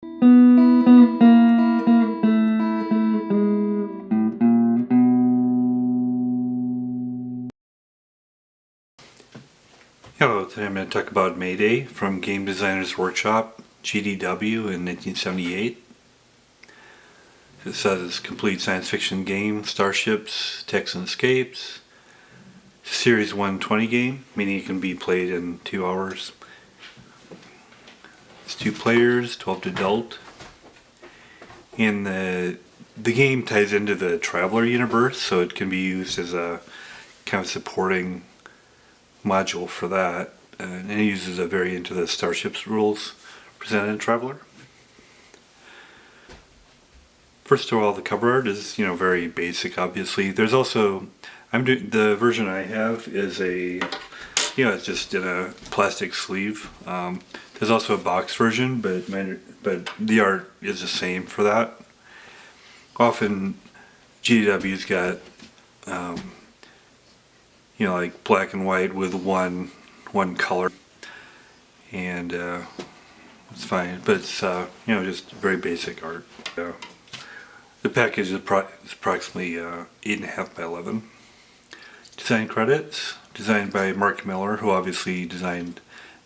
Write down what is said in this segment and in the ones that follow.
Hello, today I'm going to talk about Mayday from Game Designers Workshop, GDW in 1978. It says it's a complete science fiction game, starships, attacks and escapes. It's a Series 120 game, meaning it can be played in 2 hours. It's 2 players, 12 to adult. And the game ties into the Traveler universe, so it can be used as a kind of supporting module for that, and it uses a variant of the starships rules presented in Traveler. First of all, the cover art is very basic. Obviously, there's also the version I have is it's just in a plastic sleeve. There's also a box version, but the art is the same for that. Often GDW's got like black and white with one color, and it's fine, but it's just very basic art. The package is approximately 8.5 by 11. Design credits: designed by Mark Miller, who obviously designed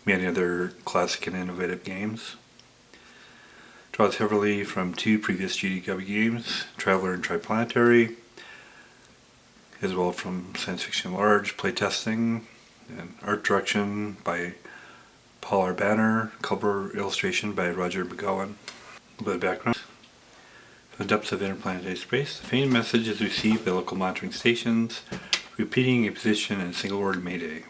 many other classic and innovative games. Draws heavily from 2 previous GDW games, Traveler and Triplanetary, as well from Science Fiction Large, playtesting, and art direction by Paul R. Banner, cover illustration by Roger McGowan. A little bit of background. From the depths of interplanetary space, the faint message is received by local monitoring stations, repeating a position in a single word: Mayday.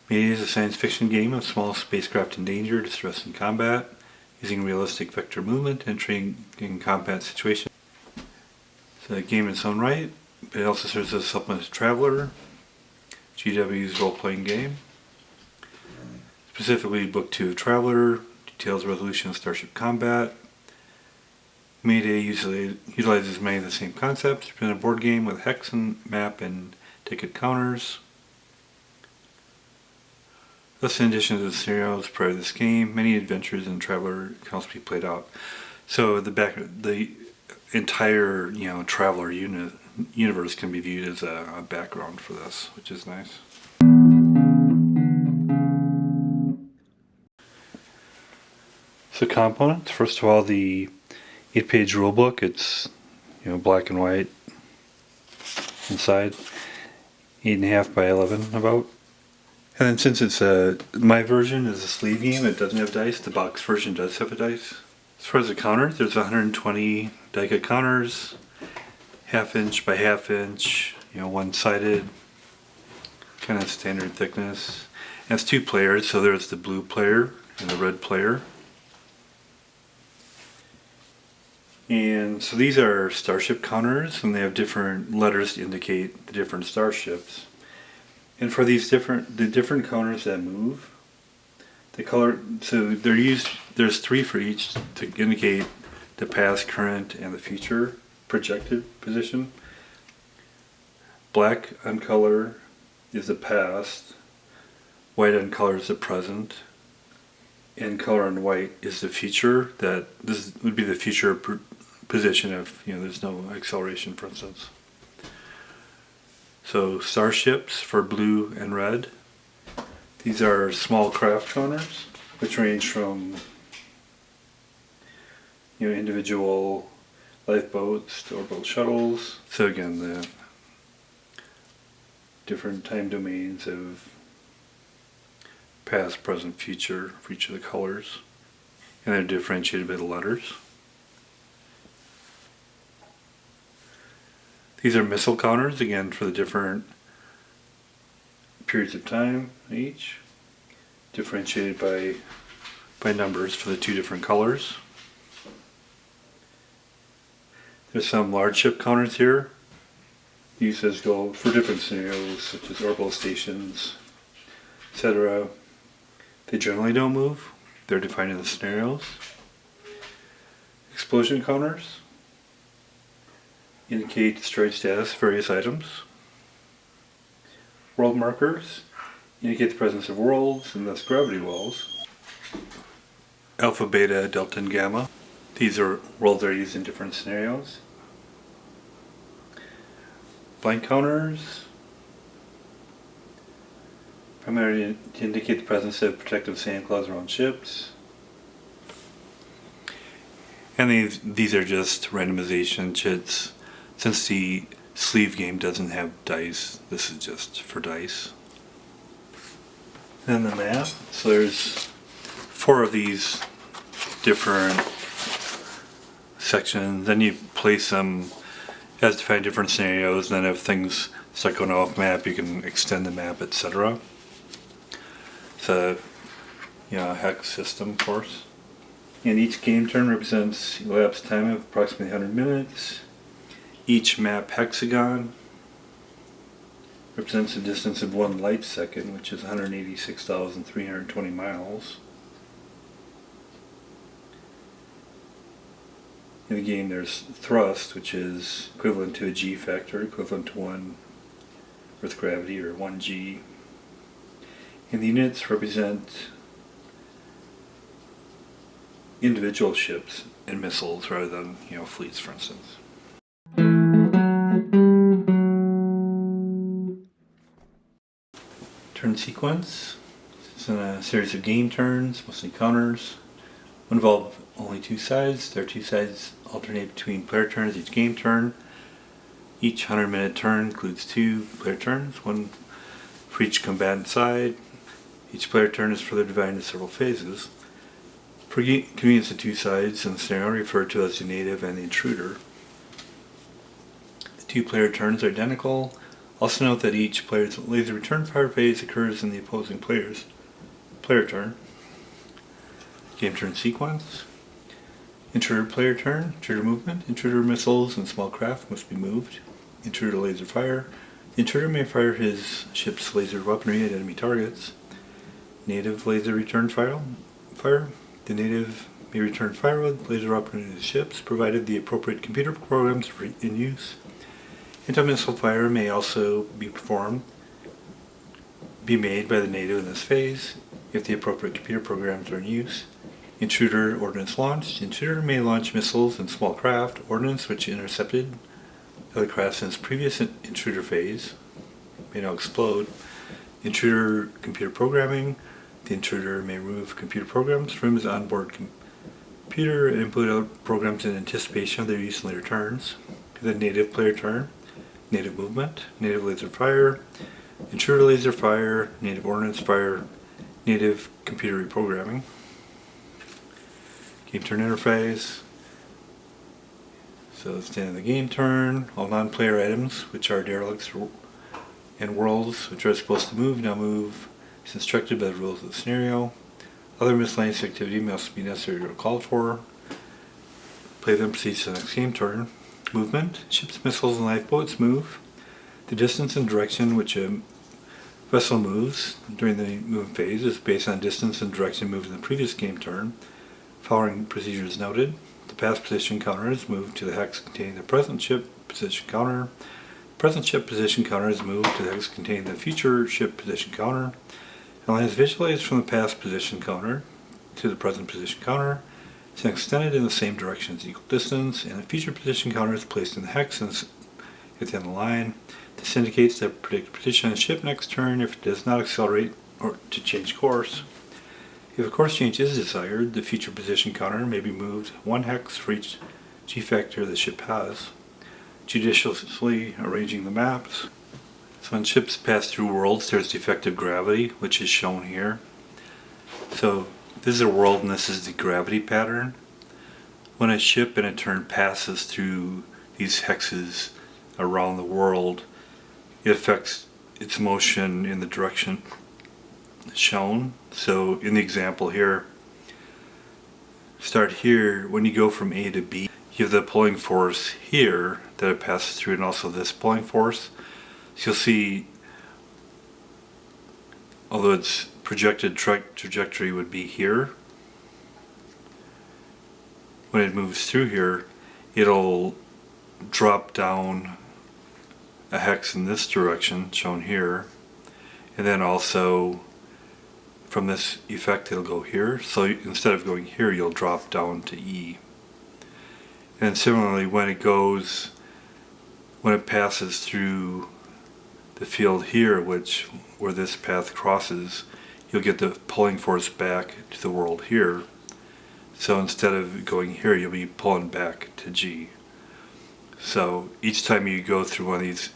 Mayday is a science fiction game of small spacecraft in danger, distress, and combat, using realistic vector movement and training in combat situations. It's a game in its own right, but it also serves as a supplement to Traveler, GW's role-playing game. Specifically, Book 2 of Traveler details resolution of starship combat. Mayday usually utilizes many of the same concepts, in a board game with hex and map and ticket counters. Thus, in addition to the scenarios prior to this game, many adventures in Traveler can also be played out. So the entire Traveler universe can be viewed as a background for this, which is nice. So components: first of all, the 8-page rulebook. It's black and white inside, 8.5 by 11 about. And then since it's my version is a sleeve game, it doesn't have dice. The box version does have a dice. As far as the counters, there's 120 die cut counters, 1/2 inch by 1/2 inch, one-sided, kind of standard thickness. And it's 2 players, so there's the blue player and the red player. And so these are starship counters, and they have different letters to indicate the different starships. And for these different counters that move, the color, so there's 3 for each to indicate the past, current, and the future projected position. Black on color is the past, white on color is the present, and color on white is the future. This would be the future position if there's no acceleration, for instance. So starships for blue and red. These are small craft counters, which range from individual lifeboats to orbital shuttles. So again, the different time domains of past, present, future for each of the colors, and they're differentiated by the letters. These are missile counters, again for the different periods of time each, differentiated by numbers for the 2 different colors. There's some large ship counters here. These go for different scenarios, such as orbital stations, etc. They generally don't move. They're defined in the scenarios. Explosion counters indicate destroyed status of various items. World markers indicate the presence of worlds and thus gravity wells. Alpha, beta, delta, and gamma These are worlds that are used in different scenarios. Blank counters, primarily to indicate the presence of protective sand clouds around ships. And these are just randomization chits. Since the sleeve game doesn't have dice, this is just for dice. And the map. So there's 4 of these different sections. Then you place them as to find different scenarios. And then if things start going off map, you can extend the map, etc. It's a hex system, of course. And each game turn represents elapsed time of approximately 100 minutes. Each map hexagon represents a distance of 1 light second, which is 186,320 miles. In the game there's thrust, which is equivalent to a G factor, equivalent to 1 Earth gravity, or 1 G. And the units represent individual ships and missiles rather than fleets, for instance. Turn sequence. This is in a series of game turns, mostly counters. One involve only 2 sides. There are 2 sides alternate between player turns each game turn. Each 100-minute turn includes 2 player turns, 1 for each combatant side. Each player turn is further divided into several phases. For convenience, the 2 sides in the scenario are referred to as the native and the intruder. The 2 player turns are identical. Also note that each player's laser return fire phase occurs in the opposing player's player turn. Game turn sequence. Intruder player turn, intruder movement. Intruder missiles and small craft must be moved. Intruder laser fire. The intruder may fire his ship's laser weaponry at enemy targets. Native laser return fire. The native may return fire with laser weaponry to his ships, provided the appropriate computer programs are in use. Anti-missile fire may also be made by the native in this phase, if the appropriate computer programs are in use. Intruder ordnance launched. Intruder may launch missiles and small craft. Ordnance which intercepted other crafts in its previous intruder phase may now explode. Intruder computer programming. The intruder may remove computer programs from his onboard computer and input other programs in anticipation of their use in later turns. The native player turn. Native movement. Native laser fire. Intruder laser fire. Native ordnance fire. Native computer reprogramming. Game turn interface. So it's the end of the game turn. All non-player items, which are derelicts and worlds, which are supposed to move, now move as instructed by the rules of the scenario. Other miscellaneous activity must be necessary or called for. Play then proceeds to the next game turn. Movement. Ships, missiles, and lifeboats move. The distance and direction which a vessel moves during the movement phase is based on distance and direction moved in the previous game turn. Following procedure is noted. The past position counter is moved to the hex containing the present ship position counter. The present ship position counter is moved to the hex containing the future ship position counter. The line is visualized from the past position counter to the present position counter. It's extended in the same direction as equal distance, and the future position counter is placed in the hex at the end of the line. This indicates the predicted position of the ship next turn if it does not accelerate or to change course. If a course change is desired, the future position counter may be moved 1 hex for each G factor the ship has. Judiciously arranging the maps. So when ships pass through worlds, there's defective gravity, which is shown here. So this is a world and this is the gravity pattern. When a ship in a turn passes through these hexes around the world, it affects its motion in the direction shown. So in the example here, start here, when you go from A to B, you have the pulling force here that it passes through and also this pulling force. So you'll see, although its projected trajectory would be here, when it moves through here, it'll drop down a hex in this direction, shown here, and then also from this effect it'll go here. So instead of going here, you'll drop down to E. And similarly, when it passes through the field here, where this path crosses, you'll get the pulling force back to the world here. So instead of going here, you'll be pulling back to G. So each time you go through one of these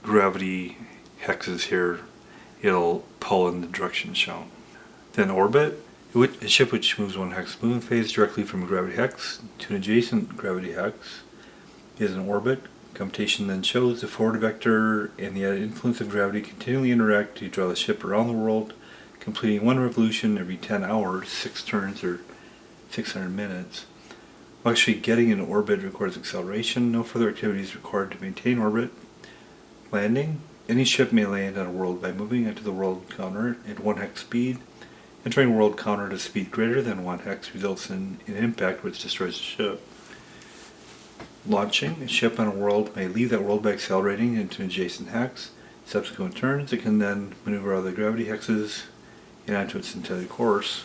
gravity hexes here, it'll pull in the direction shown. Then orbit, a ship which moves one hex movement phase directly from a gravity hex to an adjacent gravity hex is an orbit. Computation then shows the forward vector and the influence of gravity continually interact to draw the ship around the world, completing one revolution every 10 hours, 6 turns, or 600 minutes. While actually getting in orbit requires acceleration. No further activity is required to maintain orbit. Landing. Any ship may land on a world by moving into the world counter at 1 hex speed. Entering world counter at a speed greater than 1 hex results in an impact which destroys the ship. Launching. A ship on a world may leave that world by accelerating into an adjacent hex. Subsequent turns, it can then maneuver out of the gravity hexes and onto its intended course.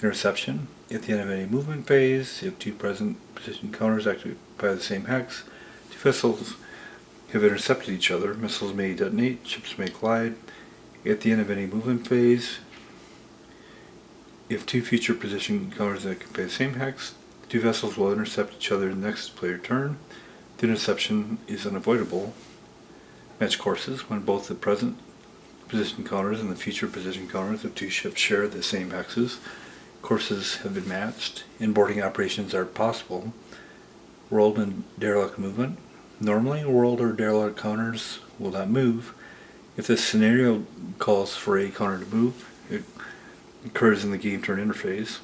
Interception. At the end of any movement phase, if 2 present position counters occupy the same hex, 2 vessels have intercepted each other. Missiles may detonate, ships may collide. At the end of any movement phase, if 2 future position counters occupy the same hex, 2 vessels will intercept each other in the next player turn. The interception is unavoidable. Match courses. When both the present position counters and the future position counters of 2 ships share the same hexes, courses have been matched. Inboarding operations are possible. World and derelict movement. Normally, world or derelict counters will not move. If this scenario calls for a counter to move, it occurs in the game turn interface.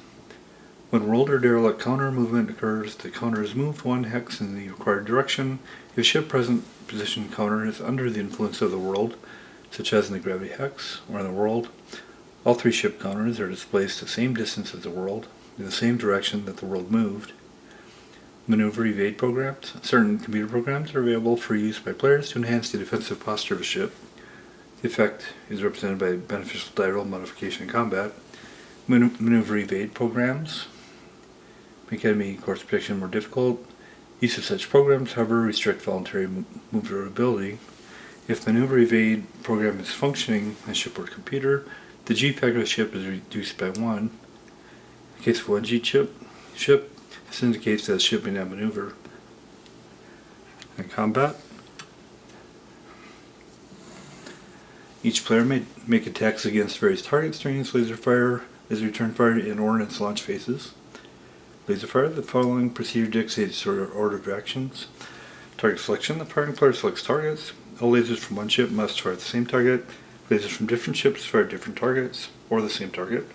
When world or derelict counter movement occurs, the counter is moved 1 hex in the required direction. If ship present position counter is under the influence of the world, such as in the gravity hex or in the world, all 3 ship counters are displaced the same distance as the world, in the same direction that the world moved. Maneuver evade programs. Certain computer programs are available for use by players to enhance the defensive posture of a ship. The effect is represented by beneficial die roll modification in combat. Maneuver evade programs make enemy course protection more difficult. Use of such programs, however, restrict voluntary maneuverability. If maneuver evade program is functioning on a shipboard computer, the G factor of the ship is reduced by 1. In the case of 1 G ship, this indicates that the ship may not maneuver. In combat, each player may make attacks against various targets during its laser fire, laser return fire, and ordnance launch phases. Laser fire, the following procedure dictates order of actions. Target selection, the firing player selects targets. All lasers from one ship must fire at the same target. Lasers from different ships fire at different targets, or the same target.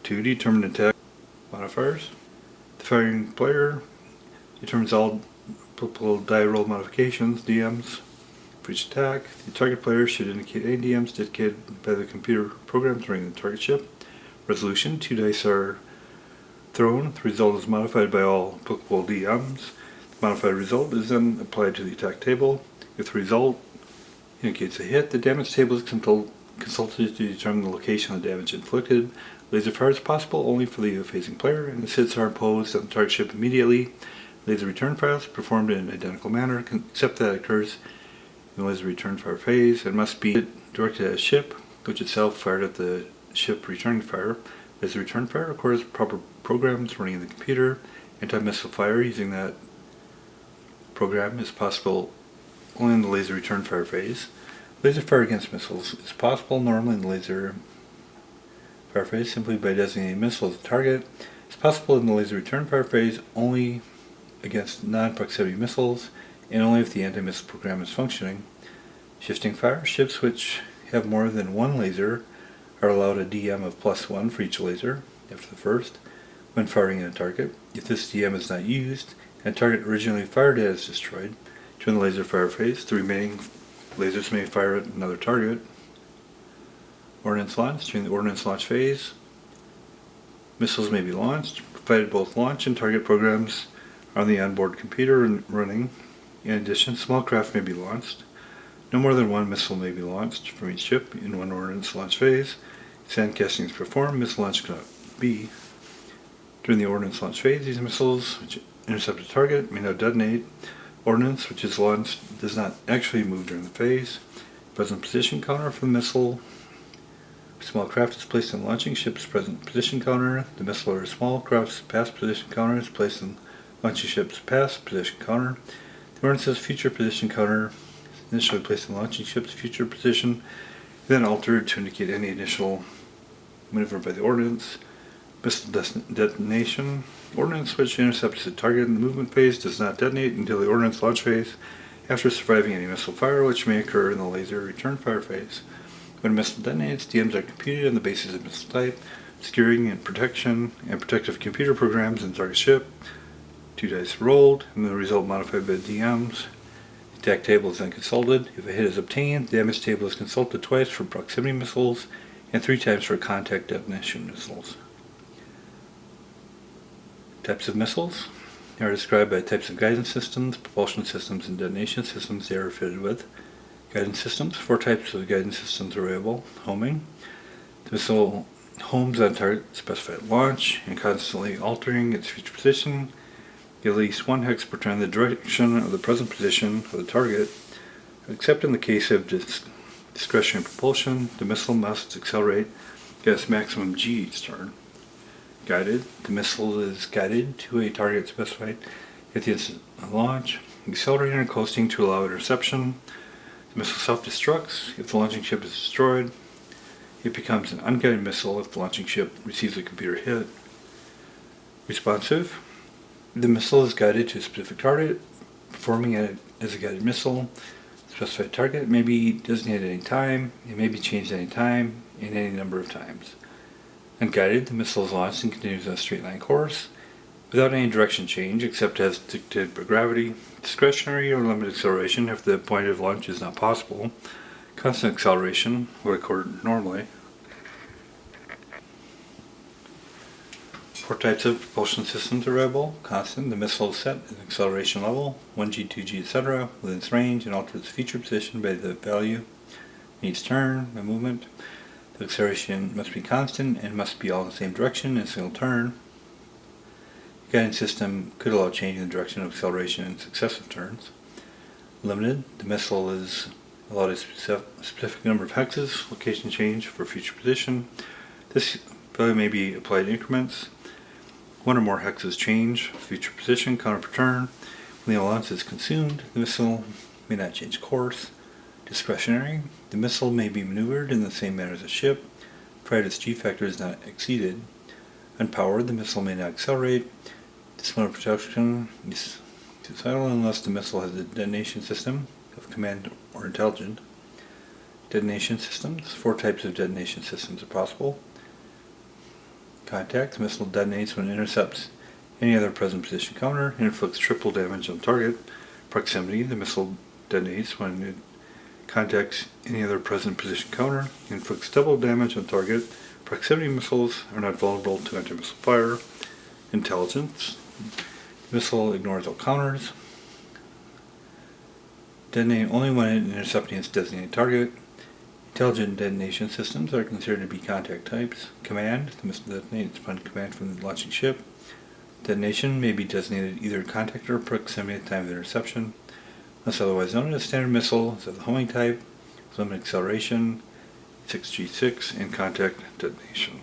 2. Determine attack modifiers. The firing player determines all applicable die roll modifications, DMs, for each attack. The target player should indicate any DMs indicated by the computer program during the target ship. Resolution, 2 dice are thrown. The result is modified by all applicable DMs. The modified result is then applied to the attack table. If the result indicates a hit, the damage table is consulted to determine the location of the damage inflicted. Laser fire is possible only for the phasing player, and the hits are imposed on the target ship immediately. Laser return fire is performed in an identical manner, except that it occurs in the laser return fire phase and must be directed at a ship, which itself fired at the ship returning fire. Laser return fire requires proper programs running in the computer. Anti-missile fire using that program is possible only in the laser return fire phase. Laser fire against missiles is possible normally in the laser fire phase simply by designating a missile as a target. It's possible in the laser return fire phase only against non-proximity missiles and only if the anti-missile program is functioning. Shifting fire, ships which have more than one laser are allowed a DM of +1 for each laser after the first when firing at a target. If this DM is not used and a target originally fired at is destroyed, during the laser fire phase, the remaining lasers may fire at another target. Ordnance launch. During the ordnance launch phase, missiles may be launched, provided both launch and target programs are on the onboard computer and running. In addition, small craft may be launched. No more than 1 missile may be launched from each ship in one ordnance launch phase. Sandcasting is performed. Missile launch cannot be. During the ordnance launch phase, these missiles, which intercept a target, may not detonate. Ordnance, which is launched, does not actually move during the phase. Present position counter for the missile. If a small craft is placed in launching ship's present position counter, the missile or small craft's past position counter is placed in launching ship's past position counter. The ordnance's future position counter is initially placed in launching ship's future position, then altered to indicate any initial maneuver by the ordnance. Missile detonation. Ordnance which intercepts the target in the movement phase does not detonate until the ordnance launch phase, after surviving any missile fire which may occur in the laser return fire phase. When a missile detonates, DMs are computed on the basis of missile type, securing and protection, and protective computer programs in the target ship. 2 dice rolled, and the result modified by the DMs. The attack table is then consulted. If a hit is obtained, the damage table is consulted twice for proximity missiles and 3 times for contact detonation missiles. Types of missiles are described by types of guidance systems, propulsion systems, and detonation systems they are fitted with. Guidance systems. 4 types of guidance systems are available. Homing. The missile homes on target specified launch and constantly altering its future position. At least 1 hex per turn in the direction of the present position of the target. Except in the case of discretionary propulsion, the missile must accelerate at its maximum G each turn. Guided. The missile is guided to a target specified at the instant of launch, accelerating or coasting to allow interception. The missile self-destructs if the launching ship is destroyed. It becomes an unguided missile if the launching ship receives a computer hit. Responsive. The missile is guided to a specific target, performing it as a guided missile. The specified target may be designated at any time. It may be changed at any time and any number of times. Unguided, the missile is launched and continues on a straight line course without any direction change except as dictated by gravity. Discretionary or limited acceleration if the point of launch is not possible. Constant acceleration would occur normally. 4 types of propulsion systems are available. Constant, the missile is set at an acceleration level, 1G, 2G, etc., within its range and alters its future position by the value in each turn by movement. The acceleration must be constant and must be all in the same direction in a single turn. The guidance system could allow changing the direction of acceleration in successive turns. Limited, the missile is allowed a specific number of hexes, location change for future position. This value may be applied in increments. 1 or more hexes change future position, counter per turn. When the allowance is consumed, the missile may not change course. Discretionary, the missile may be maneuvered in the same manner as a ship, provided its G factor is not exceeded. Unpowered, the missile may not accelerate. This mode of protection is suicidal unless the missile has a detonation system of command or intelligent. Detonation systems. 4 types of detonation systems are possible. Contact, the missile detonates when it intercepts any other present position counter and inflicts triple damage on target. Proximity, the missile detonates when it contacts any other present position counter and inflicts double damage on target. Proximity missiles are not vulnerable to anti-missile fire. Intelligence, the missile ignores all counters. Detonate only when intercepting its designated target. Intelligent detonation systems are considered to be contact types. Command, the missile detonates upon command from the launching ship. Detonation may be designated either contact or proximity at the time of interception. Unless otherwise known, a standard missile is of the homing type, with limited acceleration, 6G6, and contact detonation.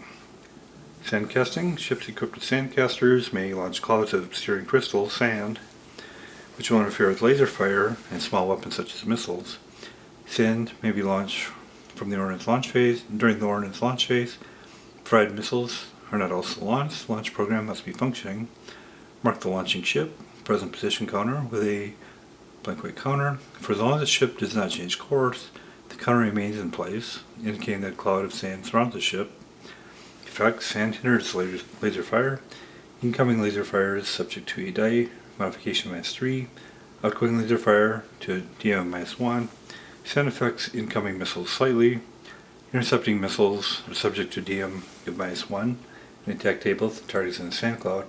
Sandcasting. Ships equipped with sandcasters may launch clouds of obscuring crystal sand, which will interfere with laser fire and small weapons such as missiles. Sand may be launched from the ordnance launch phase. During the ordnance launch phase, provided missiles are not also launched, the launch program must be functioning. Mark the launching ship, present position counter, with a blank white counter. For as long as the ship does not change course, the counter remains in place, indicating that a cloud of sand surrounds the ship. Effects: sand hinders laser fire. Incoming laser fire is subject to a die modification -3. Outgoing laser fire to DM -1. Sand affects incoming missiles slightly. Intercepting missiles are subject to DM of -1. In the attack table, if the target is in a sand cloud.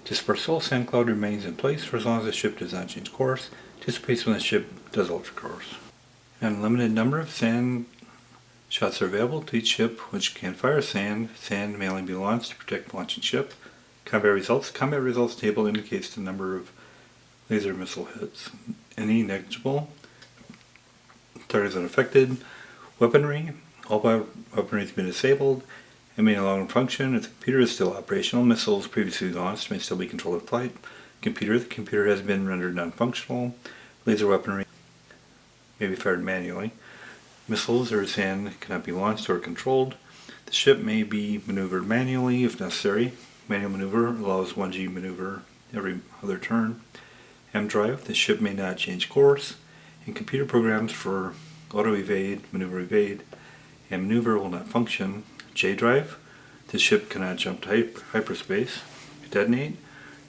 Dispersal: sand cloud remains in place for as long as the ship does not change course. Dissipates when the ship does alter course. An unlimited number of sand shots are available to each ship which can fire sand. Sand may only be launched to protect the launching ship. Combat results. Combat results table indicates the number of laser missile hits. Any negligible. Targets unaffected. Weaponry. All weaponry has been disabled and may no longer function. If the computer is still operational, missiles previously launched may still be controlled in flight. Computer. The computer has been rendered non-functional. Laser weaponry may be fired manually. Missiles or sand cannot be launched or controlled. The ship may be maneuvered manually if necessary. Manual maneuver allows 1G maneuver every other turn. M drive, the ship may not change course. And computer programs for auto evade, maneuver, and maneuver will not function. J drive, the ship cannot jump to hyperspace. Detonate,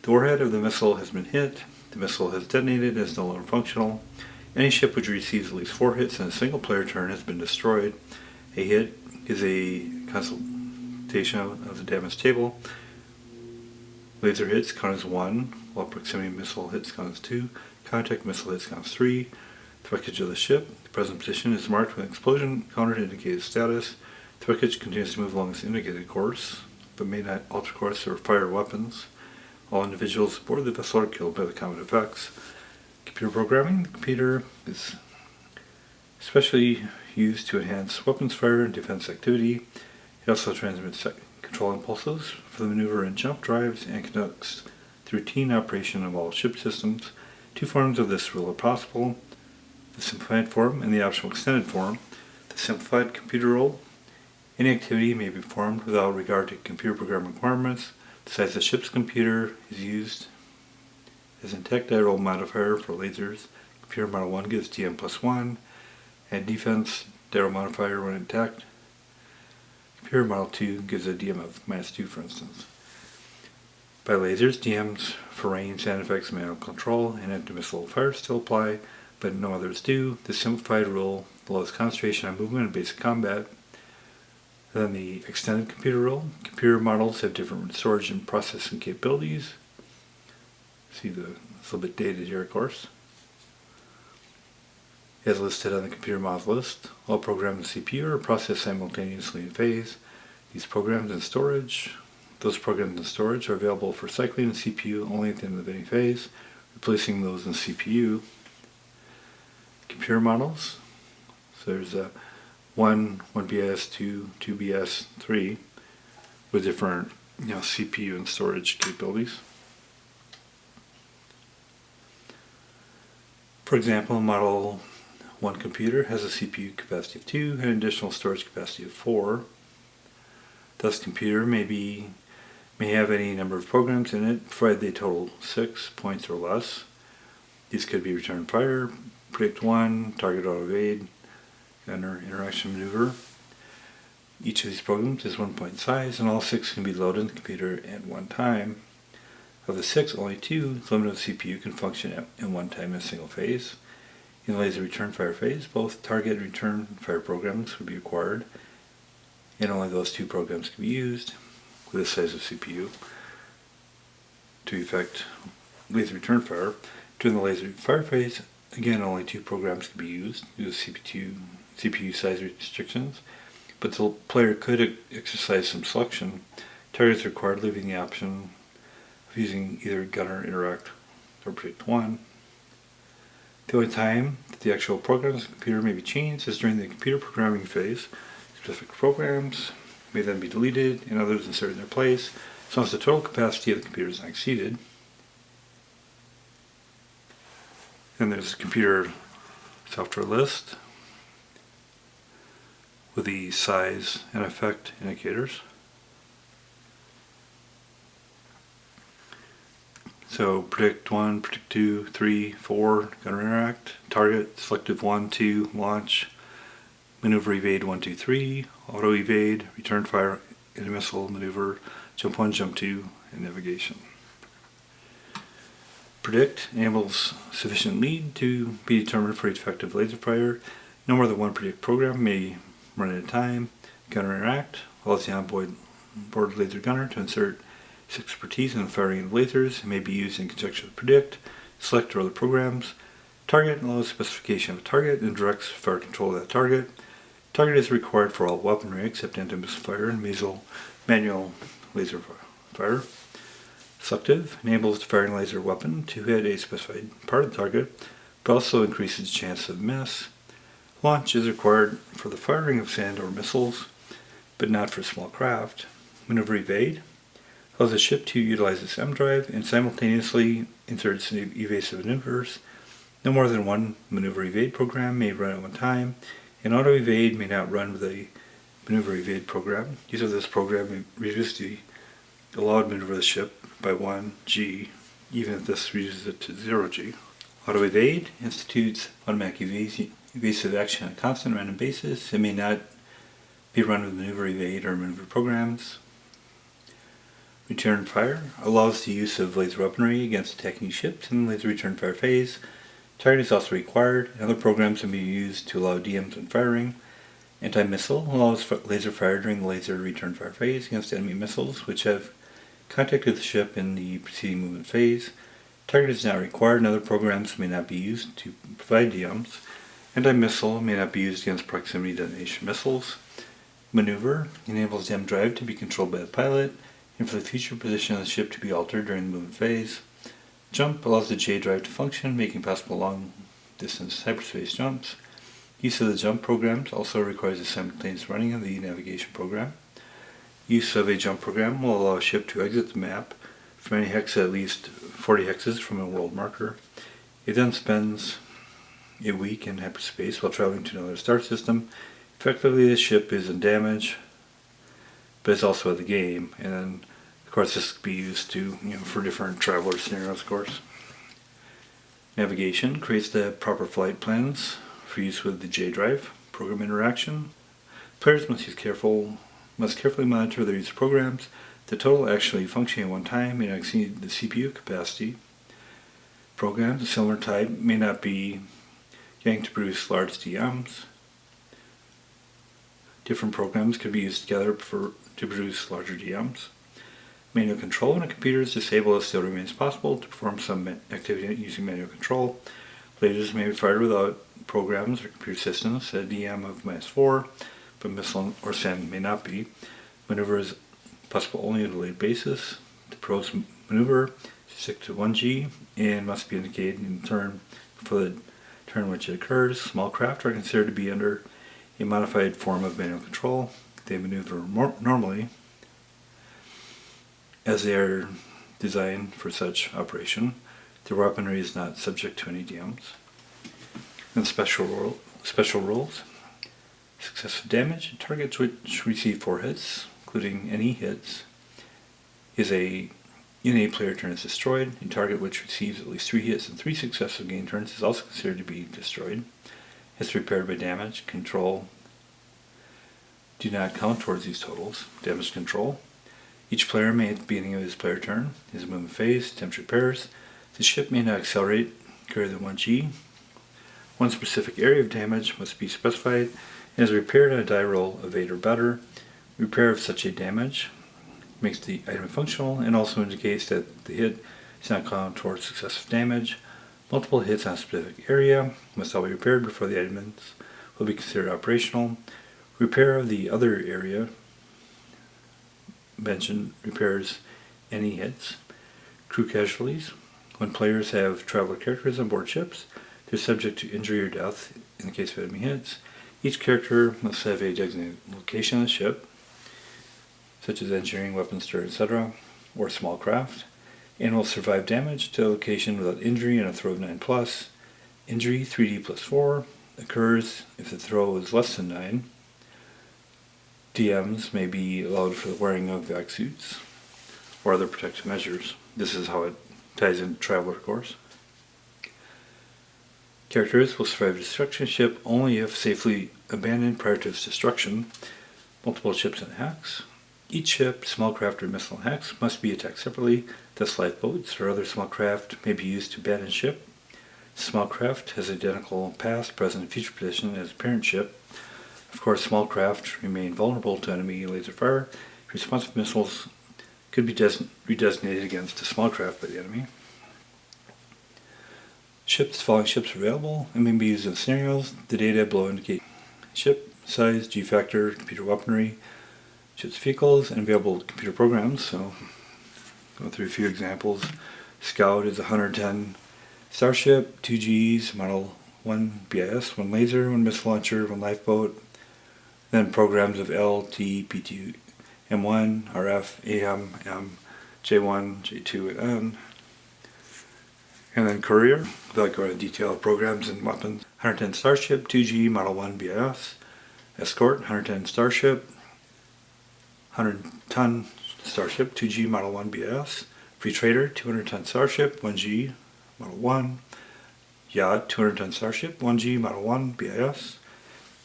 the warhead of the missile has been hit. The missile has detonated and is no longer functional. Any ship which receives at least 4 hits in a single player turn has been destroyed. A hit is a consultation of the damage table. Laser hits count as 1, while proximity missile hits count as 2. Contact missile hits count as 3. The wreckage of the ship. The present position is marked with an explosion counter to indicate its status. The wreckage continues to move along its indicated course, but may not alter course or fire weapons. All individuals aboard the vessel are killed by the combat effects. Computer programming. The computer is especially used to enhance weapons fire and defense activity. It also transmits control impulses for the maneuver and jump drives and conducts the routine operation of all ship systems. 2 forms of this rule are possible: the simplified form and the optional extended form. The simplified computer rule. Any activity may be performed without regard to computer program requirements. The size of the ship's computer is used as an tactile roll modifier for lasers. Computer model 1 gives DM +1, and defense Darrow modifier when intact. Computer model 2 gives a DM of -2, for instance. By lasers, DMs for range and effects manual control and anti-missile fire still apply, but no others do. The simplified rule allows concentration on movement in basic combat. Then the extended computer rule. Computer models have different storage and processing capabilities. See, it's a little bit dated here, of course. As listed on the computer models list, all programs in CPU are processed simultaneously in phase. These programs in storage, those programs in storage are available for cycling in CPU only at the end of any phase, replacing those in CPU. Computer models. So there's a 1 BS, 2 BS, 3 with different CPU and storage capabilities. For example, Model 1 computer has a CPU capacity of 2 and an additional storage capacity of 4. Thus, computer may have any number of programs in it, provided they total 6 points or less. These could be return fire, predict 1, target auto evade, gunner interaction maneuver. Each of these programs is 1 point in size, and all 6 can be loaded in the computer at one time. Of the 6, only 2, limited CPU, can function at one time in a single phase. In the laser return fire phase, both target and return fire programs would be required, and only those 2 programs can be used with this size of CPU to effect laser return fire. During the laser fire phase, again, only 2 programs can be used due to CPU size restrictions, but the player could exercise some selection. Targets required, leaving the option of using either gunner, interact, or predict 1. The only time that the actual programs of the computer may be changed is during the computer programming phase. Specific programs may then be deleted and others inserted in their place, as long as the total capacity of the computer is not exceeded. Then there's a computer software list with the size and effect indicators. So predict 1, predict 2, 3, 4, gunner interact, target, selective 1, 2, launch, maneuver evade 1, 2, 3, auto evade, return fire, anti-missile maneuver, jump 1, jump 2, and navigation. Predict enables sufficient lead to be determined for effective laser fire. No more than 1 predict program may run at a time. Gunner interact allows the onboard laser gunner to insert his expertise in the firing of lasers. It may be used in conjunction with predict, select, or other programs. Target allows specification of a target and directs fire control of that target. Target is required for all weaponry except anti-missile fire and manual laser fire. Selective enables the firing laser weapon to hit a specified part of the target, but also increases the chance of miss. Launch is required for the firing of sand or missiles, but not for small craft. Maneuver Evade allows the ship to utilize its M drive and simultaneously inserts evasive maneuvers. No more than one Maneuver Evade program may run at one time, and Auto Evade may not run with a Maneuver Evade program. Use of this program may reduce the allowed maneuver of the ship by 1 G, even if this reduces it to 0 G. Auto Evade institutes automatic evasive action on a constant random basis. It may not be run with Maneuver Evade or Maneuver programs. Return Fire allows the use of laser weaponry against attacking ships in the laser return fire phase. Target is also required, and other programs can be used to allow DMs when firing. Anti-missile allows laser fire during the laser return fire phase against enemy missiles which have contacted the ship in the preceding movement phase. Target is not required, and other programs may not be used to provide DMs. Anti-missile may not be used against proximity detonation missiles. Maneuver enables the M drive to be controlled by the pilot, and for the future position of the ship to be altered during the movement phase. Jump allows the J drive to function, making possible long-distance hyperspace jumps. Use of the jump programs also requires the simultaneous running of the navigation program. Use of a jump program will allow a ship to exit the map from any hex at least 40 hexes from a world marker. It then spends a week in hyperspace while traveling to another star system. Effectively, the ship is in damage, but it's also at the game, and then of course this could be used to, for different traveler scenarios, of course. Navigation creates the proper flight plans for use with the J drive. Program interaction. Players must carefully monitor their use of programs. The total actually functioning at one time may not exceed the CPU capacity. Programs of similar type may not be yanked to produce large DMs. Different programs could be used together to produce larger DMs. Manual control when a computer is disabled, it still remains possible to perform some activity using manual control. Lasers may be fired without programs or computer systems at a DM of -4, but missile or sand may not be. Maneuver is possible only on a delayed basis. The pro's maneuver is 6 to 1 G and must be indicated in the turn for the turn in which it occurs. Small craft are considered to be under a modified form of manual control. They maneuver normally as they are designed for such operation. The weaponry is not subject to any DMs. And special rules. Successive damage. Targets which receive 4 hits, including any hits, in a player turn is destroyed. A target which receives at least 3 hits and 3 successive gain turns is also considered to be destroyed. Hits repaired by damage control do not count towards these totals. Damage control. Each player may, at the beginning of his player turn, his movement phase, attempt repairs. The ship may not accelerate greater than 1 G. One specific area of damage must be specified and is repaired on a die roll of 8 or better. Repair of such a damage makes the item functional and also indicates that the hit does not count towards successive damage. Multiple hits on a specific area must all be repaired before the items will be considered operational. Repair of the other area mentioned repairs any hits. Crew casualties. When players have traveler characters on board ships, they're subject to injury or death in the case of enemy hits. Each character must have a designated location on the ship, such as engineering, weapons turret, etc., or small craft, and will survive damage to a location without injury and a throw of 9+. Injury 3D plus 4 occurs if the throw is less than 9. DMs may be allowed for the wearing of vac suits or other protective measures. This is how it ties into Traveler, of course. Characters will survive a destruction ship only if safely abandoned prior to its destruction. Multiple ships and hex. Each ship, small craft or missile hex, must be attacked separately. Thus lifeboats or other small craft may be used to abandon ship. Small craft has identical past, present, and future position as parent ship. Of course, small craft remain vulnerable to enemy laser fire. Responsive missiles could be redesignated against a small craft by the enemy. Falling ships are available and may be used in scenarios. The data below indicate ship size, G factor, computer weaponry, ship's vehicles, and available computer programs. So Go through a few examples. Scout is a 110 starship, 2 Gs, model 1 BIS, 1 laser, 1 missile launcher, 1 lifeboat. Then programs of L, T, P2, M1, RF, AM, M, J1, J2, and N. And then Courier, without going into detail of programs and weapons. 110 starship, 2G, model 1 BIS. Escort, 110 starship, 100-ton starship, 2G, model 1 BIS. Free Trader, 200-ton starship, 1G, model 1. Yacht, 200-ton starship, 1G, model 1 BIS.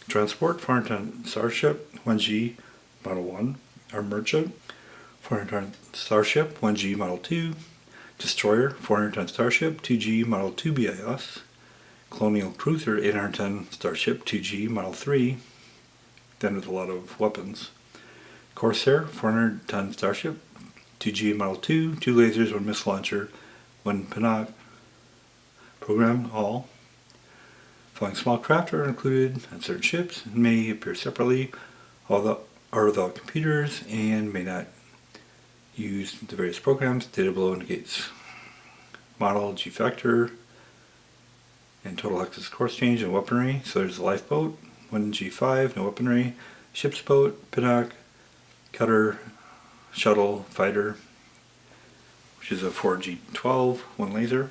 Transport, 400-ton starship, 1G, model 1. Our Merchant, 400-ton starship, 1G, model 2. Destroyer, 400-ton starship, 2G, model 2 BIS. Colonial Cruiser, 800-ton starship, 2G, model 3. Then with a lot of weapons. Corsair, 400-ton starship, 2G, model 2. 2 lasers, 1 missile launcher, 1 Pinnock. Program, all. Flying small craft are included on certain ships and may appear separately, or without computers, and may not use the various programs. Data below indicates model, G factor, and total axis course change and weaponry. So there's the lifeboat, 1 G5, no weaponry. Ship's boat, Pinnock, cutter, shuttle, fighter, which is a 4 G12, 1 laser.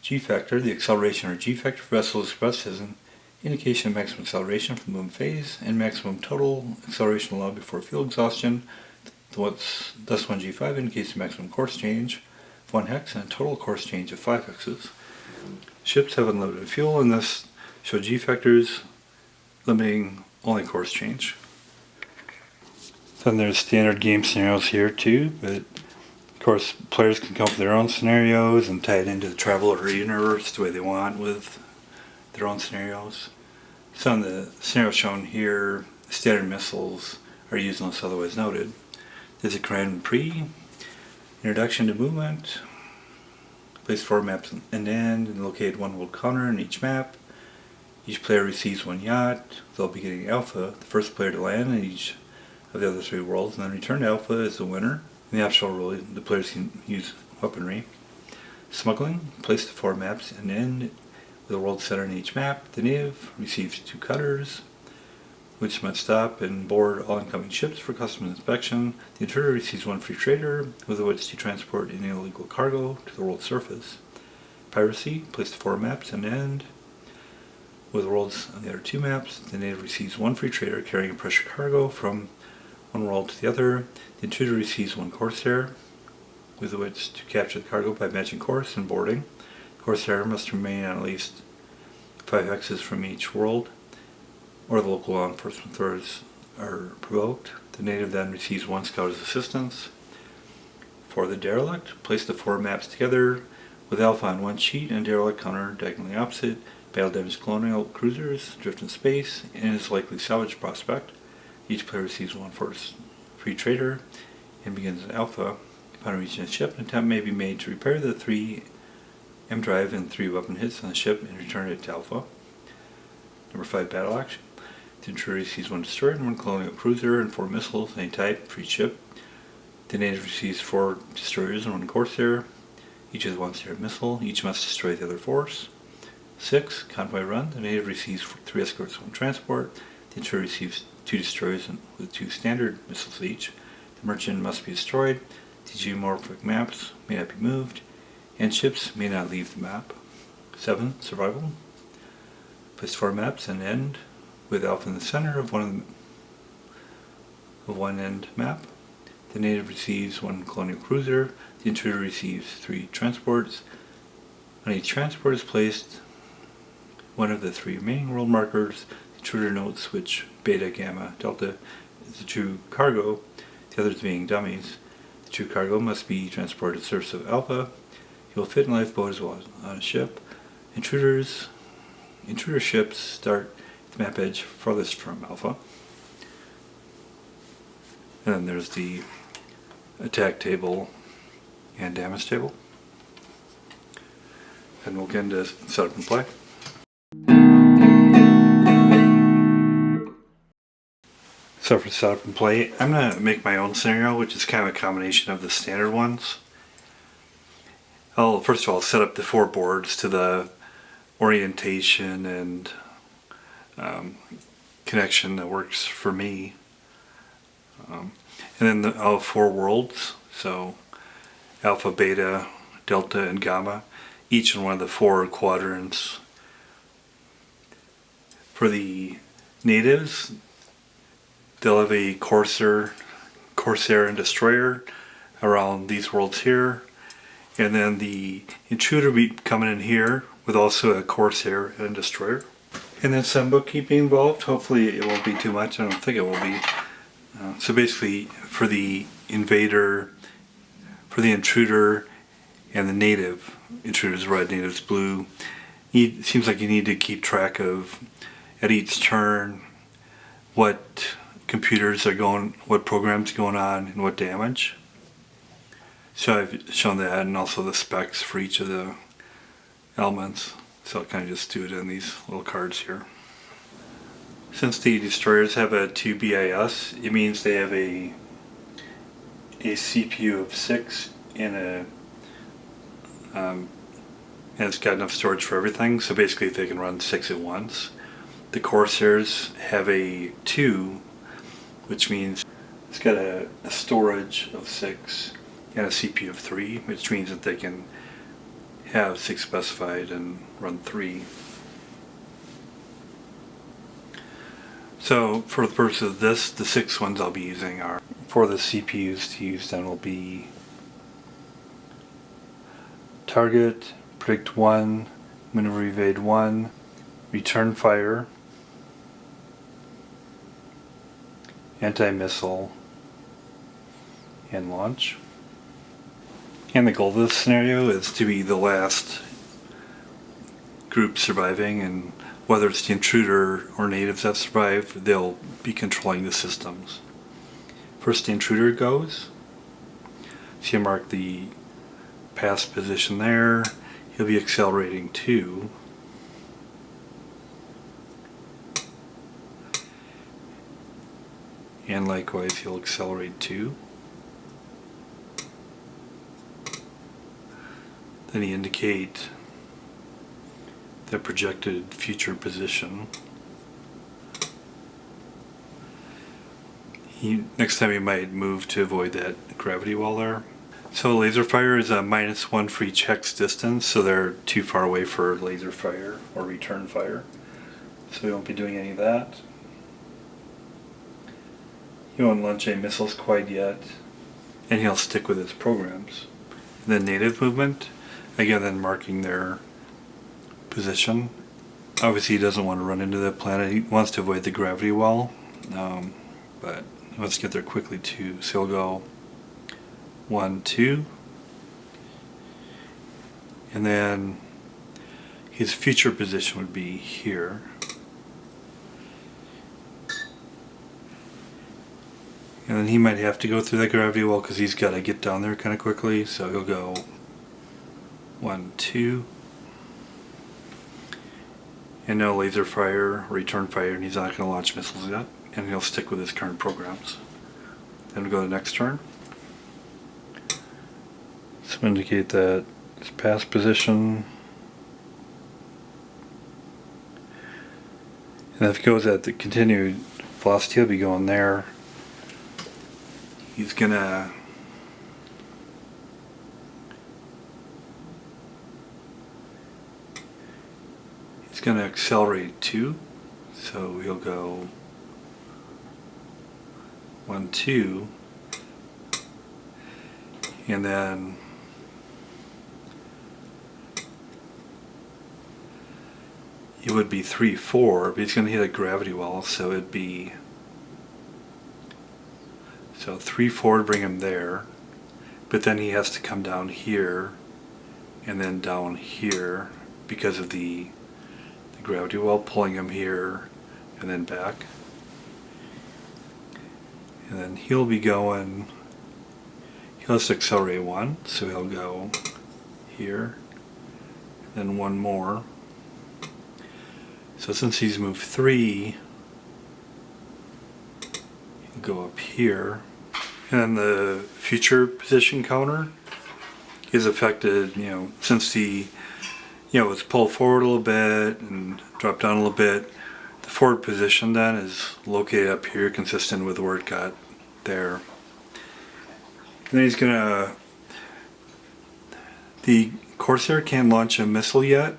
G factor, the acceleration or G factor for vessel is expressed as an indication of maximum acceleration from the movement phase and maximum total acceleration allowed before fuel exhaustion. Thus 1 G5 indicates the maximum course change of 1 hex and a total course change of 5 hexes. Ships have unlimited fuel and thus show G factors limiting only course change. Then there's standard game scenarios here too, but of course players can come up with their own scenarios and tie it into the travel or universe the way they want with their own scenarios. Some of the scenarios shown here, standard missiles are used unless otherwise noted. There's a Grand Prix, introduction to movement, place 4 maps end to end and locate 1 world counter in each map. Each player receives 1 yacht. They'll be getting Alpha, the first player to land in each of the other 3 worlds, and then return to Alpha as the winner. In the optional rule, the players can use weaponry. Smuggling, place the 4 maps end to end with a world center in each map. The native receives 2 cutters, which must stop and board all incoming ships for customs inspection. The intruder receives 1 free trader, with which to transport any illegal cargo to the world's surface. Piracy, place the 4 maps end to end with worlds on the other 2 maps. The native receives 1 free trader carrying a pressure cargo from one world to the other. The intruder receives 1 Corsair, with which to capture the cargo by matching course and boarding. Corsair must remain on at least 5 hexes from each world, or the local law enforcement authorities are provoked. The native then receives 1 scout as assistance. For the Derelict, place the 4 maps together with Alpha on 1 sheet and Derelict counter diagonally opposite. Battle damaged colonial cruisers drift in space and is likely salvage prospect. Each player receives 1 free trader and begins at Alpha. Upon reaching the ship, an attempt may be made to repair the 3 M drive and 3 weapon hits on the ship and return it to Alpha. Number 5, battle action. The intruder receives 1 destroyer and 1 colonial cruiser and 4 missiles of any type for each ship. The native receives 4 destroyers and 1 Corsair. Each has 1 standard missile. Each must destroy the other force. 6, Convoy Run. The native receives 3 escorts and 1 transport. The intruder receives 2 destroyers with 2 standard missiles each. The merchant must be destroyed. The geomorphic maps may not be moved, and ships may not leave the map. 7, Survival. Place 4 maps and end with Alpha in the center of one end map. The native receives 1 colonial cruiser. The intruder receives 3 transports. On each transport is placed one of the 3 remaining world markers. The intruder notes which beta, gamma, delta is the true cargo, the others being dummies. The true cargo must be transported to the surface of Alpha. It will fit in a lifeboat as well as on a ship. Intruder ships start at the map edge farthest from Alpha. And then there's the attack table and damage table. And we'll get into setup and play. So for setup and play, I'm going to make my own scenario, which is kind of a combination of the standard ones. First of all, set up the 4 boards to the orientation and connection that works for me. And then I'll have 4 worlds, so alpha, beta, delta, and gamma, each in one of the 4 quadrants. For the natives, they'll have a Corsair and Destroyer around these worlds here, and then the Intruder will be coming in here with also a Corsair and Destroyer. And then some bookkeeping involved. Hopefully it won't be too much. I don't think it will be. So basically, for the Invader, for the Intruder, and the native, Intruders red, natives blue, it seems like you need to keep track of, at each turn, what computers are going, what programs going on, and what damage. So I've shown that, and also the specs for each of the elements. So I'll kind of just do it in these little cards here. Since the destroyers have a 2 BIS, it means they have a CPU of 6 and it's got enough storage for everything. So basically they can run 6 at once. The Corsairs have a 2, which means it's got a storage of 6 and a CPU of 3, which means that they can have 6 specified and run 3. So for the purpose of this, the 6 ones I'll be using are, for the CPUs to use then will be Target, Predict 1, Maneuver Evade 1, Return Fire, Anti-Missile, and Launch. And the goal of this scenario is to be the last group surviving, and whether it's the Intruder or natives that survive, they'll be controlling the systems. First the Intruder goes. So you mark the past position there. He'll be accelerating 2. And likewise he'll accelerate 2. Then you indicate the projected future position. Next time he might move to avoid that gravity well there. So laser fire is a -1 for each hex distance, so they're too far away for laser fire or return fire. So we won't be doing any of that. He won't launch any missiles quite yet, and he'll stick with his programs. And then native movement, again then marking their position. Obviously he doesn't want to run into the planet, he wants to avoid the gravity well, but he wants to get there quickly too, so he'll go 1, 2, and then his future position would be here. And then he might have to go through that gravity well because he's got to get down there kind of quickly, so he'll go 1, 2, and no laser fire, return fire, and he's not going to launch missiles yet, and he'll stick with his current programs. Then we'll go to the next turn. So we'll indicate that his past position, and if it goes at the continued velocity, he'll be going there. He's gonna accelerate 2, so he'll go 1, 2, and then it would be 3, 4, but he's going to hit a gravity well, so it'd be 3, 4 to bring him there, but then he has to come down here and then down here because of the gravity well pulling him here and then back. And then he'll be going, he'll have to accelerate 1, so he'll go here, then 1 more. So since he's moved 3, go up here. And then the future position counter is affected, since the, it's pulled forward a little bit and dropped down a little bit. The forward position then is located up here, consistent with where it got there. And then he's gonna, the Corsair can't launch a missile yet,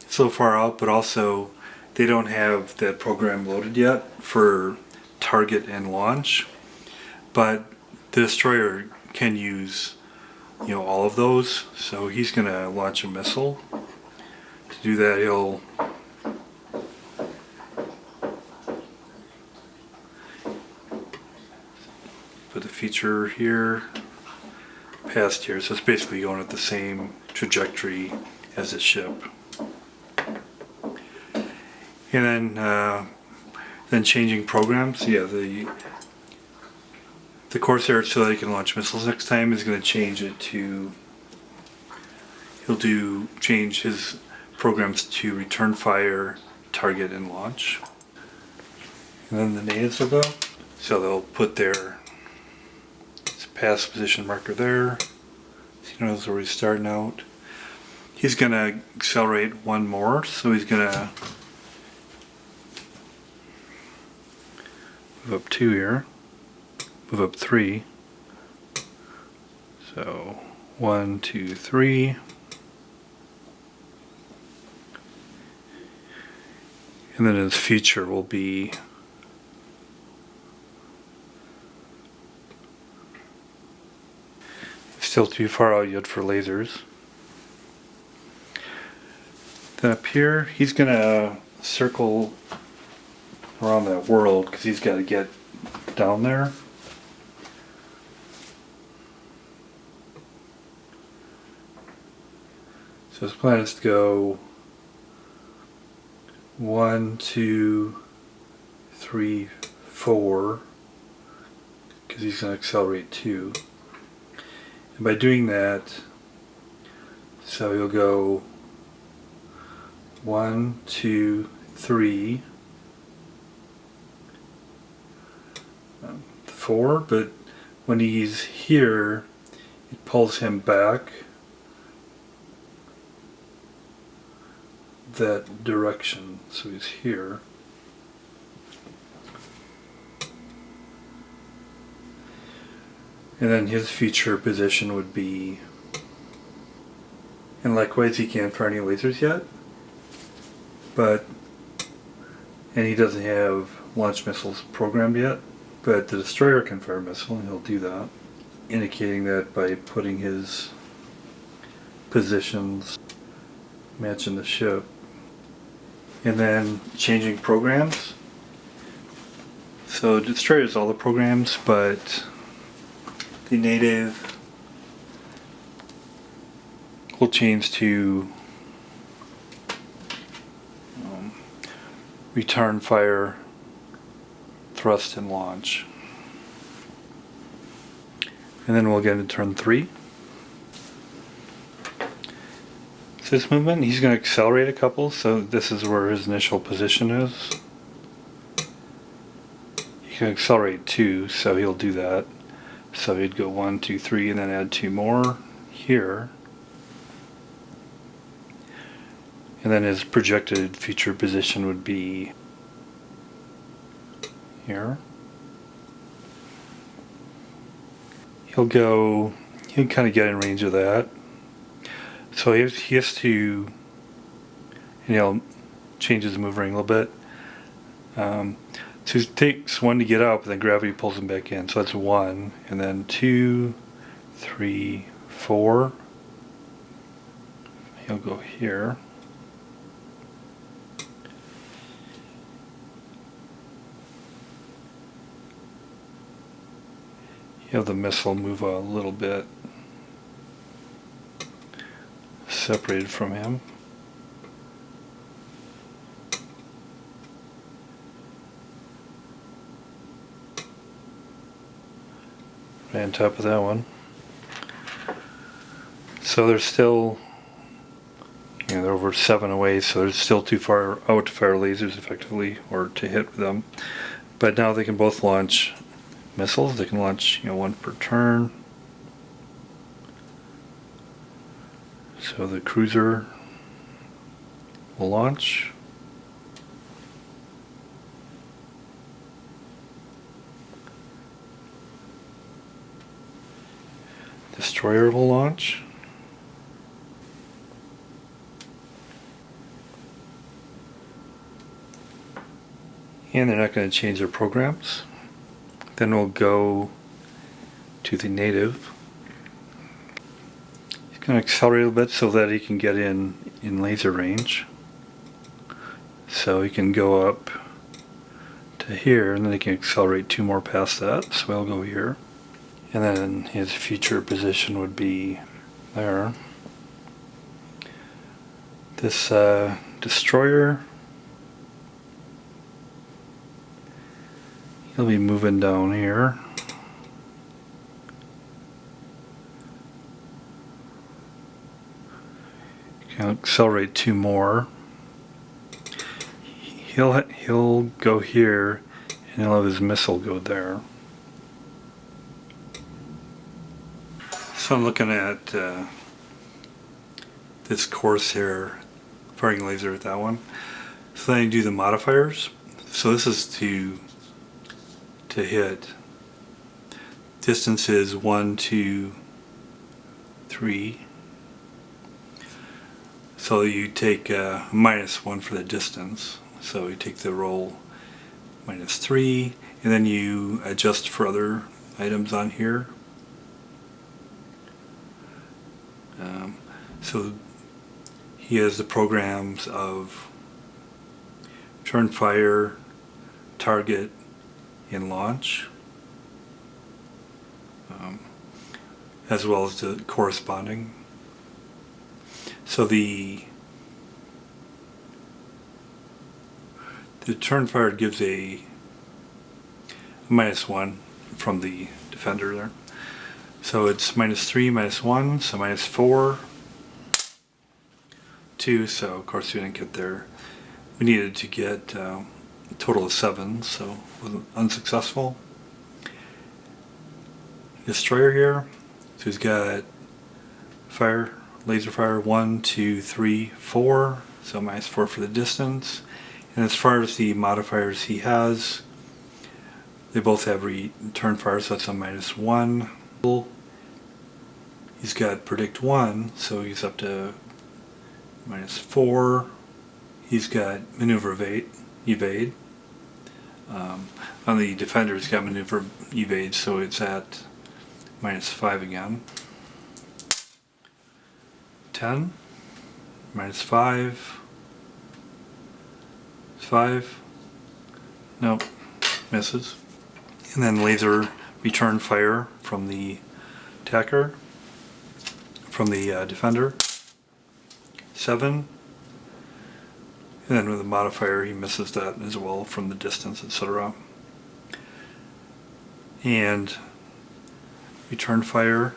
so far out, but also they don't have that program loaded yet for target and launch. But the destroyer can use, all of those. So he's gonna launch a missile. To do that, he'll put the feature here, past here. So it's basically going at the same trajectory as the ship. And then changing programs. Yeah, the Corsair, so that he can launch missiles next time, is going to change it to, change his programs to return fire, target, and launch. And then the natives will go. So they'll put their pass position marker there. So he knows where he's starting out. He's going to accelerate one more, so he's going to move up 2 here, move up 3. So 1, 2, 3. And then his feature will be still too far out yet for lasers. Then up here, he's gonna circle around that world because he's got to get down there. So his plan is to go 1, 2, 3, 4, because he's going to accelerate 2. And by doing that, so he'll go 1, 2, 3, 4, but when he's here, it pulls him back that direction, so he's here. And then his feature position would be, and likewise he can't fire any lasers yet, and he doesn't have launch missiles programmed yet, but the destroyer can fire a missile, and he'll do that, indicating that by putting his positions matching the ship. And then changing programs. So destroyer is all the programs, but the native will change to return fire, thrust, and launch. And then we'll get into turn 3. So this movement, he's going to accelerate a couple, so this is where his initial position is. He can accelerate 2, so he'll do that. So he'd go 1, 2, 3, and then add 2 more here. And then his projected future position would be here. He'll kind of get in range of that. So he has to, change his move ring a little bit. So it takes 1 to get up, and then gravity pulls him back in. So that's 1, and then 2, 3, 4. He'll go here. He'll have the missile move a little bit separated from him. Right on top of that one. So they're still, they're over 7 away, so they're still too far out to fire lasers effectively or to hit with them. But now they can both launch missiles. They can launch, one per turn. So the cruiser will launch. Destroyer will launch. And they're not going to change their programs. Then we'll go to the native. He's going to accelerate a little bit so that he can get in laser range. So he can go up to here, and then he can accelerate 2 more past that. So we'll go here. And then his future position would be there. This destroyer, he'll be moving down here. Can accelerate 2 more. He'll go here, and he'll have his missile go there. So I'm looking at this Corsair firing laser at that one. So then you do the modifiers. So this is to hit distances 1, 2, 3. So you take -1 for the distance. So you take the roll -3, and then you adjust for other items on here. So he has the programs of turn fire, target, and launch, as well as the corresponding. So the turn fire gives a -1 from the defender there. So it's -3, -1, so -4, 2, so of course we didn't get there. We needed to get a total of 7, so it was unsuccessful. Destroyer here, so he's got fire, laser fire 1, 2, 3, 4, so -4 for the distance. And as far as the modifiers he has, they both have return fire, so that's a -1. He's got predict 1, so he's up to -4. He's got maneuver evade. On the defender, he's got maneuver evade, so it's at -5 again. 10, -5, 5, nope, misses. And then laser return fire from the attacker, from the defender, 7. And then with the modifier, he misses that as well from the distance, etc. And return fire,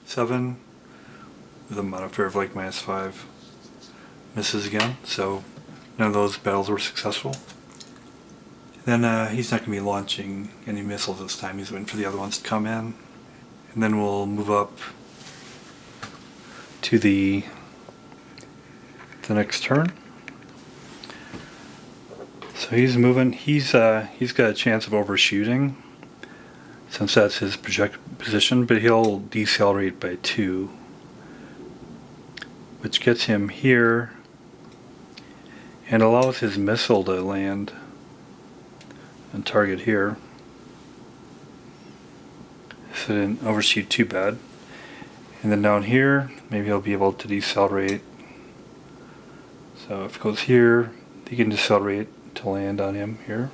7, with a modifier of like -5, misses again. So none of those battles were successful. Then he's not going to be launching any missiles this time. He's waiting for the other ones to come in. And then we'll move up to the next turn. So he's moving. He's got a chance of overshooting, since that's his project position, but he'll decelerate by 2, which gets him here and allows his missile to land and target here. So it didn't overshoot too bad. And then down here, maybe he'll be able to decelerate. So if it goes here, he can decelerate to land on him here.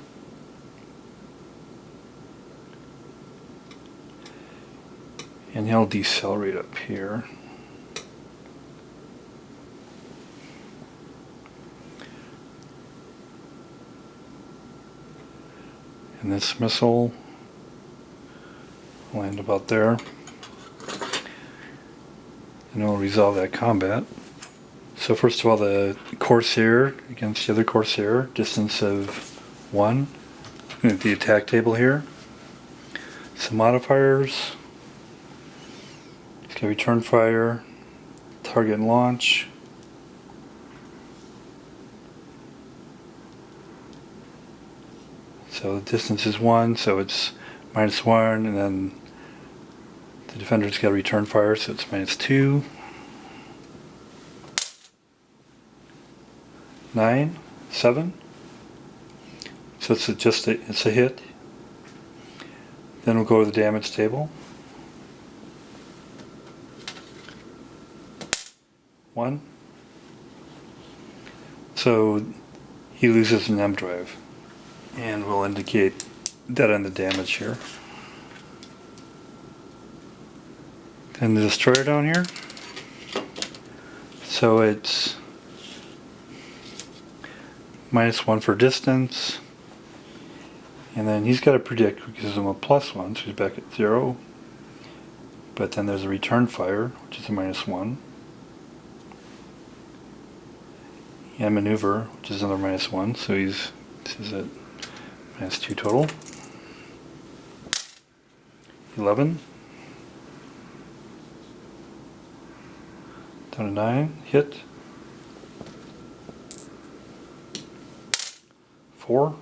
And he'll decelerate up here. And this missile will land about there. And it'll resolve that combat. So first of all, the Corsair against the other Corsair, distance of 1. Looking at the attack table here. Some modifiers. It's got return fire, target and launch. So the distance is 1, so it's -1, and then the defender's got a return fire, so it's -2. 9, 7. So it's it's a hit. Then we'll go to the damage table. 1. So he loses an M drive. And we'll indicate that on the damage here. Then the destroyer down here. So it's -1 for distance. And then he's got to predict, which gives him a +1, so he's back at 0. But then there's a return fire, which is a -1. And maneuver, which is another -1, so this is at -2 total. 11. Down to 9. Hit. 4.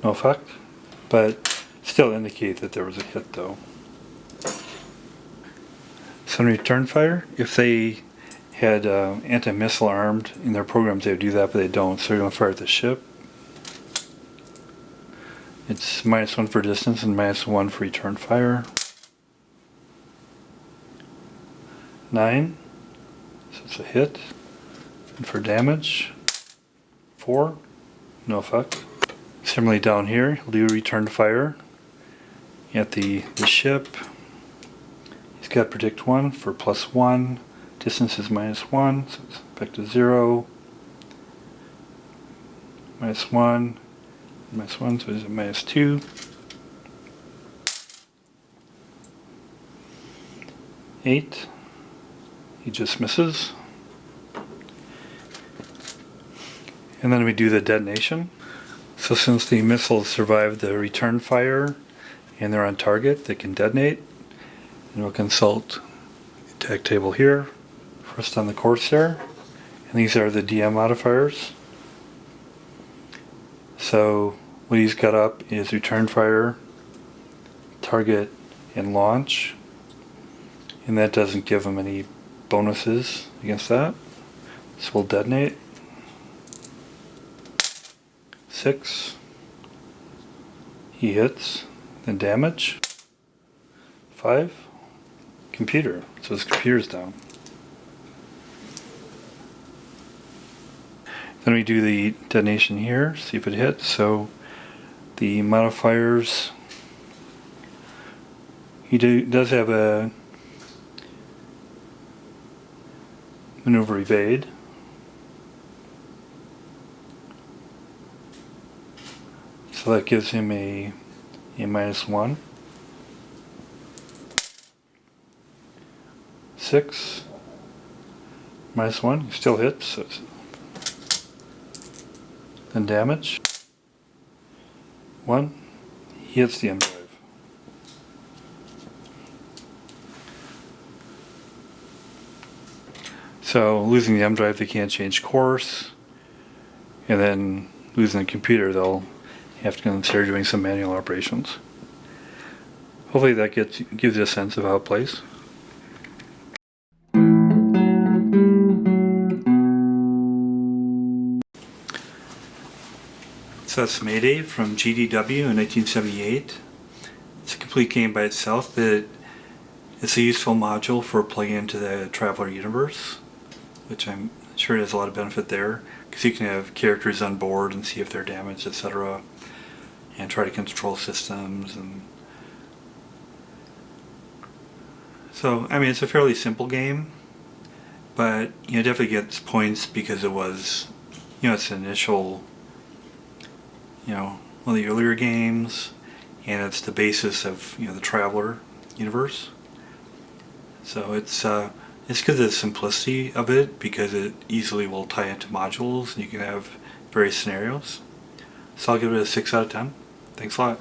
No effect, but still indicate that there was a hit though. So return fire, if they had anti-missile armed in their programs, they would do that, but they don't, so they're going to fire at the ship. It's -1 for distance and -1 for return fire. 9, so it's a hit. And for damage, 4, no effect. Similarly down here, he'll do return fire at the ship. He's got predict 1 for +1. Distance is -1, so it's back to 0. -1. -1, so it's a -2. 8. He just misses. And then we do the detonation. So since the missiles survived the return fire and they're on target, they can detonate. And we'll consult the attack table here. First on the Corsair. And these are the DM modifiers. So what he's got up is return fire, target, and launch. And that doesn't give him any bonuses against that. So we'll detonate. 6. He hits. Then damage. 5. Computer. So his computer's down. Then we do the detonation here, see if it hits. So the modifiers, he does have a maneuver evade. So that gives him a -1. 6. -1, he still hits. So then damage. 1. He hits the M drive. So losing the M drive, they can't change course. And then losing the computer, they'll have to consider doing some manual operations. Hopefully that gives you a sense of how it plays. So that's Mayday from GDW in 1978. It's a complete game by itself, but it's a useful module for plugging into the Traveler universe, which I'm sure has a lot of benefit there, because you can have characters on board and see if they're damaged, etc., and try to control systems. And so, I mean, it's a fairly simple game, but it definitely gets points because it was, its initial, one of the earlier games, and it's the basis of the Traveler universe. So it's because of the simplicity of it, because it easily will tie into modules and you can have various scenarios. So I'll give it a 6 out of 10. Thanks a lot.